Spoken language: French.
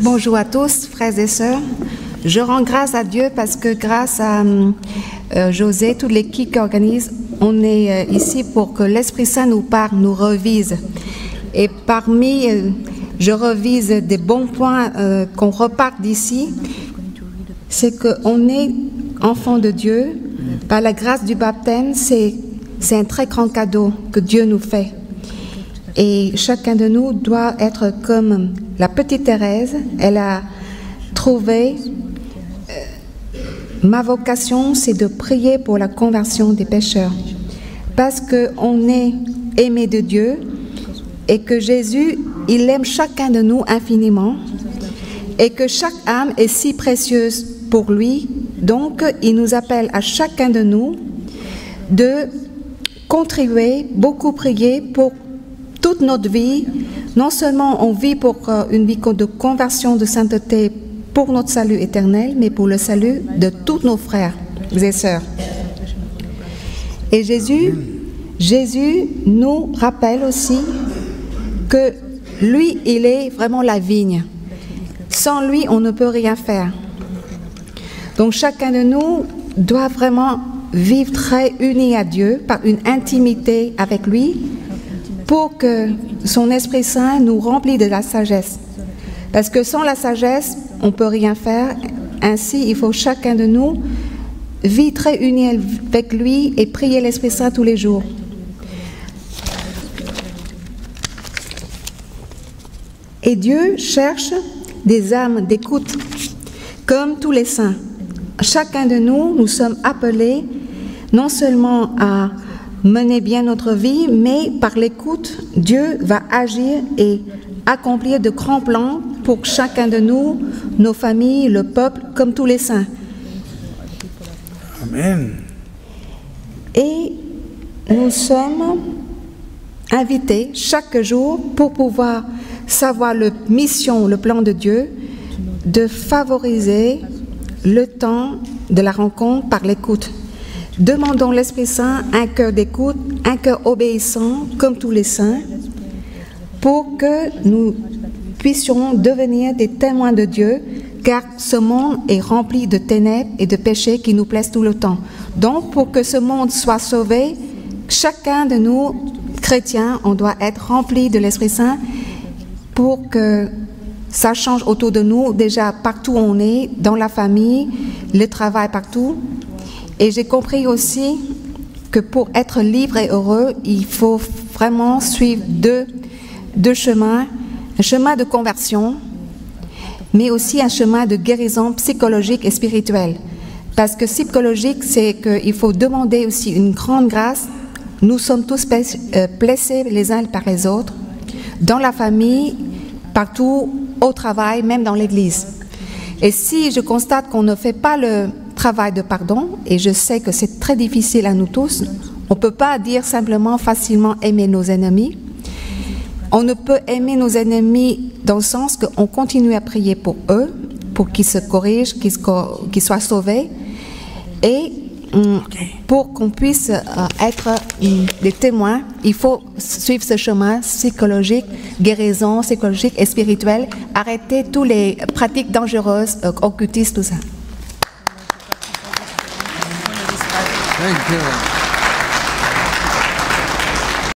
Bonjour à tous, frères et sœurs. Je rends grâce à Dieu parce que grâce à José, toute l'équipe qui organise, on est ici pour que l'Esprit Saint nous parle, nous revise. Et parmi, je revise des bons points qu'on repart d'ici, c'est qu'on est enfant de Dieu. Par la grâce du baptême, c'est un très grand cadeau que Dieu nous fait. Et chacun de nous doit être comme la petite Thérèse. Elle a trouvé, ma vocation, c'est de prier pour la conversion des pécheurs. Parce qu'on est aimé de Dieu et que Jésus, il aime chacun de nous infiniment et que chaque âme est si précieuse pour lui. Donc, il nous appelle à chacun de nous de contribuer, beaucoup prier pour toute notre vie. Non seulement on vit pour une vie de conversion, de sainteté pour notre salut éternel, mais pour le salut de tous nos frères et sœurs. Et Jésus nous rappelle aussi que lui, il est vraiment la vigne. Sans lui, on ne peut rien faire. Donc chacun de nous doit vraiment vivre très uni à Dieu par une intimité avec lui pour que son Esprit Saint nous remplisse de la sagesse. Parce que sans la sagesse, on ne peut rien faire. Ainsi, il faut chacun de nous vivre très uni avec lui et prier l'Esprit Saint tous les jours. Et Dieu cherche des âmes d'écoute, comme tous les saints. Chacun de nous, nous sommes appelés non seulement à mener bien notre vie, mais par l'écoute, Dieu va agir et accomplir de grands plans pour chacun de nous, nos familles, le peuple, comme tous les saints. Amen. Et nous sommes invités chaque jour pour pouvoir savoir la mission, le plan de Dieu, de favoriser le temps de la rencontre par l'écoute. Demandons l'Esprit Saint un cœur d'écoute, un cœur obéissant comme tous les saints, pour que nous puissions devenir des témoins de Dieu, car ce monde est rempli de ténèbres et de péchés qui nous plaisent tout le temps. Donc, pour que ce monde soit sauvé, chacun de nous, chrétiens, on doit être remplis de l'Esprit Saint pour que ça change autour de nous, déjà partout où on est, dans la famille, le travail, partout. Et j'ai compris aussi que pour être libre et heureux, il faut vraiment suivre deux chemins. Un chemin de conversion, mais aussi un chemin de guérison psychologique et spirituelle. Parce que psychologique, c'est qu'il faut demander aussi une grande grâce. Nous sommes tous blessés les uns par les autres, dans la famille, partout, au travail, même dans l'église. Et si je constate qu'on ne fait pas le travail de pardon, et je sais que c'est très difficile à nous tous, on ne peut pas dire simplement facilement aimer nos ennemis. On ne peut aimer nos ennemis dans le sens qu'on continue à prier pour eux, pour qu'ils se corrigent, qu'ils soient sauvés, et pour qu'on puisse être des témoins, il faut suivre ce chemin psychologique, guérison psychologique et spirituelle, arrêter toutes les pratiques dangereuses, occultistes, tout ça. Thank you.